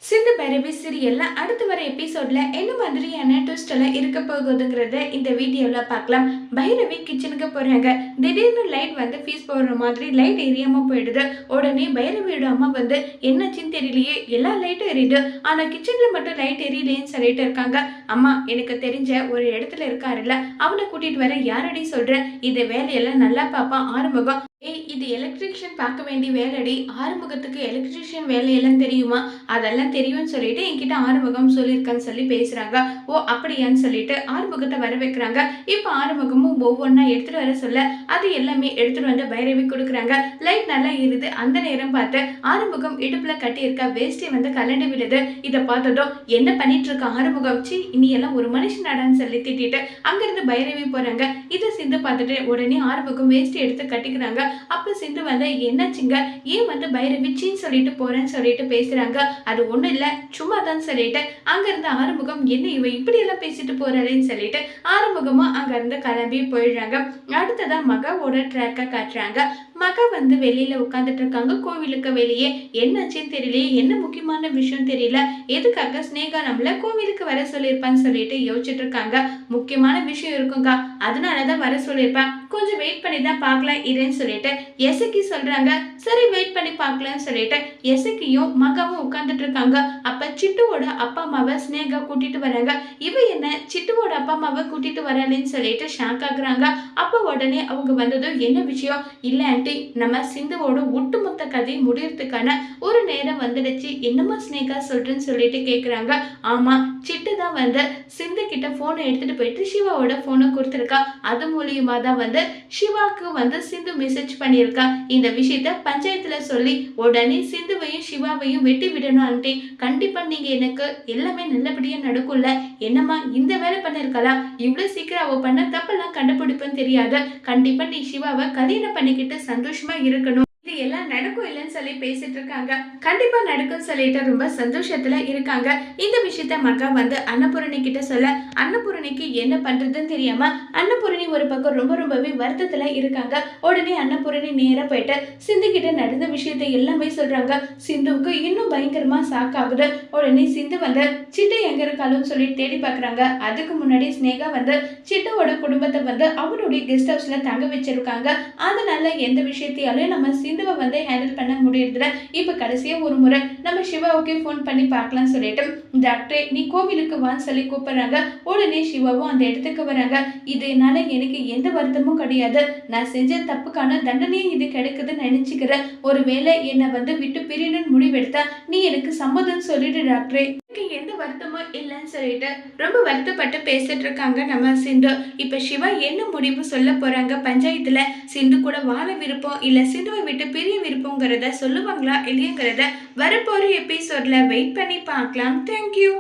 சிந்து பைரவி சீரியல்ல அடுத்து வர எபிசோட்ல என்ன மாதிரியான ட்விஸ்ட் எல்லாம் இருக்க போகுதுங்கிறத இந்த வீடியோல பார்க்கலாம். பைரவி கிச்சனுக்கு போறாங்க. திடீர்னு லைட் வந்து ஃபீஸ் போடுற மாதிரி லைட் எரியாம போயிடுது. உடனே பைரவியோட அம்மா வந்து என்னாச்சுன்னு தெரியலையே, எல்லா லைட்டும் எரியுது, ஆனா கிச்சன்ல மட்டும் லைட் எரியலேன்னு சொல்லிட்டு இருக்காங்க. அம்மா, எனக்கு தெரிஞ்ச ஒரு இடத்துல இருக்காருல்ல, அவனை கூட்டிட்டு வர யாரடி சொல்ற, இது வேலையெல்லாம் நல்லா பாப்பான் ஆறுமுகம். ஏய், இது எலக்ட்ரிஷியன் பார்க்க வேண்டிய வேலைடி, ஆறுமுகத்துக்கு எலக்ட்ரிஷியன் வேலையெல்லாம் தெரியுமா, அதெல்லாம் தெரியும்னு சொல்லிட்டு என்கிட்ட ஆறுமுகம் சொல்லியிருக்கான்னு சொல்லி பேசுறாங்க. ஓ அப்படியான்னு சொல்லிட்டு ஆறுமுகத்தை வர வைக்கிறாங்க. இப்போ ஆறுமுகமும் ஒவ்வொன்றா எடுத்துட்டு வர சொல்ல அது எல்லாமே எடுத்துட்டு வந்து பைரவி கொடுக்குறாங்க. லைட் நல்லா இருது. அந்த நேரம் பார்த்து ஆறுமுகம் இடுப்புல கட்டி இருக்க வேஷ்டி வந்து கலண்டு விடுது. இதை பார்த்ததும் என்ன பண்ணிட்டு இருக்க ஆறுமுகம், சி இனி எல்லாம் ஒரு மனுஷன் நடான்னு சொல்லி திட்டிட்டு அங்கிருந்து பைரவி போறாங்க. இதை சிந்து பார்த்துட்டு உடனே ஆறுமுகம் வேஷ்டி எடுத்து கட்டிக்கிறாங்க. அப்ப சிந்து வந்து என்னாச்சுங்க, ஏன் வந்து பைரவி சீன்னு சொல்லிட்டு போறேன்னு சொல்லிட்டு பேசுறாங்க. அது ஒண்ணும் இல்ல, சும்மா தான் சொல்லிட்டு அங்க இருந்து ஆறுமுகம் என்ன இவ இப்படி எல்லாம் பேசிட்டு போறாளேன்னு சொல்லிட்டு ஆறுமுகமா அங்க இருந்து கிளம்பி போயிடுறாங்க. அடுத்ததா மகாவோட ட்ராக்க காட்டுறாங்க. மகா வந்து வெளியில உட்காந்துட்டு இருக்காங்க. கோவிலுக்கு வெளியே என்னாச்சுன்னு தெரியலையே, என்ன முக்கியமான விஷயம் தெரியல, எதுக்காக ஸ்னேகா நம்மள கோவிலுக்கு வர சொல்லியிருப்பான்னு சொல்லிட்டு யோசிச்சுட்டு இருக்காங்க. முக்கியமான விஷயம் இருக்குங்க, அதனாலதான் வர சொல்லியிருப்பேன், கொஞ்சம் வெயிட் பண்ணி தான் பார்க்கலாம் இருன்னு சொல்லிட்டு எசக்கி சொல்றாங்க. சரி வெயிட் பண்ணி பார்க்கலாம்னு சொல்லிட்டு எசக்கியும் மகாவும் உட்காந்துட்டு இருக்காங்க. அப்ப சிட்டுவோட அப்பா அம்மாவை ஸ்னேகா கூட்டிட்டு வராங்க. இவ என்ன சிட்டுவோட அப்பா அம்மாவை கூட்டிட்டு வரலன்னு சொல்லிட்டு ஷாக் ஆகுறாங்க. அப்ப உடனே அவங்க வந்ததும் என்ன விஷயம், இல்ல ஆண்டி, நம்ம சிந்துவோட ஒட்டுமொத்த கதை முடியறதுக்கான ஒரு நேரம் வந்துடுச்சு, என்னமா ஸ்னேகா சொல்றேன்னு சொல்லிட்டு கேக்குறாங்க. ஆமா, சிட்டு தான் வந்து சிந்து கிட்ட போனை எடுத்துட்டு போயிட்டு சிவாவோட போனை கொடுத்துருக்கா. அது மூலியமா தான் வந்து சிவாக்கு வந்து சிந்து மெசேஜ் பண்ணியிருக்கா. இந்த விஷயத்த பஞ்சாயத்துல சொல்லி உடனே சிந்துவையும் சிவாவையும் வெட்டி விடணும் ஆண்டி. கண்டிப்பா நீங்க எனக்கு எல்லாமே நல்லபடியா நடக்கும்ல. என்னம்மா இந்த வேலை பண்ணிருக்கலாம், இவ்வளவு சீக்கிரம் அவ பண்ண தப்பெல்லாம் கண்டுபிடிப்புன்னு தெரியாது. கண்டிப்பா நீ சிவாவை கல்யாணம் பண்ணிக்கிட்டு சந்தோஷமா இருக்கணும், இது எல்லாம் நடக்கும் இல்லைன்னு சொல்லி பேசிட்டு இருக்காங்க. கண்டிப்பா நடக்கும் சொல்லிட்டு ரொம்ப சந்தோஷத்துல இருக்காங்க. இந்த விஷயத்த மகா வந்து அன்னபூரணி கிட்ட சொல்ல அன்னபூரணிக்கு என்ன பண்றதுன்னு தெரியாம அன்னபூரணி ஒரு பக்கம் ரொம்பவே வருத்தத்துல இருக்காங்க. உடனே அன்னபூரணி நேரா போயிட்டு சிந்து கிட்ட நடந்த விஷயத்த எல்லாமே சொல்றாங்க. சிந்துவுக்கு இன்னும் பயங்கரமா ஷாக் ஆகுது. உடனே சிந்து வந்து சிட்டு எங்க இருக்காலும் சொல்லி தேடி பாக்குறாங்க. அதுக்கு முன்னாடி ஸ்னேகா வந்து சிட்டுவோட குடும்பத்தை வந்து அவருடைய கெஸ்ட் ஹவுஸ்ல தங்க வச்சிருக்காங்க. அதனால எந்த விஷயத்தையாலும் நம்ம சிந்துவை வந்து ஹேண்டில் பண்ண முடியறதுல இப்ப கடைசியா ஒரு முறை நம்ம சிவாவுக்கு போன் பண்ணி பார்க்கலாம் சொல்லிட்டு டாக்டரே நீ கோவிலுக்கு வான்னு சொல்லி கூப்பிடுறாங்க. உடனே சிவாவும் அந்த இடத்துக்கு வராங்க. இதனால எனக்கு எந்த வருத்தமும் கிடையாது, நான் செஞ்ச தப்புக்கான தண்டனையும் இது கிடைக்குதுன்னு நினைச்சுக்கிறேன். ஒருவேளை என்னை வந்து விட்டு பிரியணும்னு முடிவெடுத்தா நீ எனக்கு சம்மதம் சொல்லிடு டாக்டரே, எந்த வருத்தமும் இல்லைன்னு சொல்லிட்டு ரொம்ப வருத்தப்பட்டு பேசிட்டு இருக்காங்க நம்ம சிந்து. இப்ப சிவா என்ன முடிவு சொல்ல போறாங்க பஞ்சாயத்துல, சிந்து கூட வாழ விருப்பம் இல்ல சிந்துவை விட்டு பிரிய விருப்பங்கிறத சொல்லுவாங்களா இல்லையங்கிறத வரப்போற எபிசோட்ல வெயிட் பண்ணி பார்க்கலாம். தேங்க்யூ.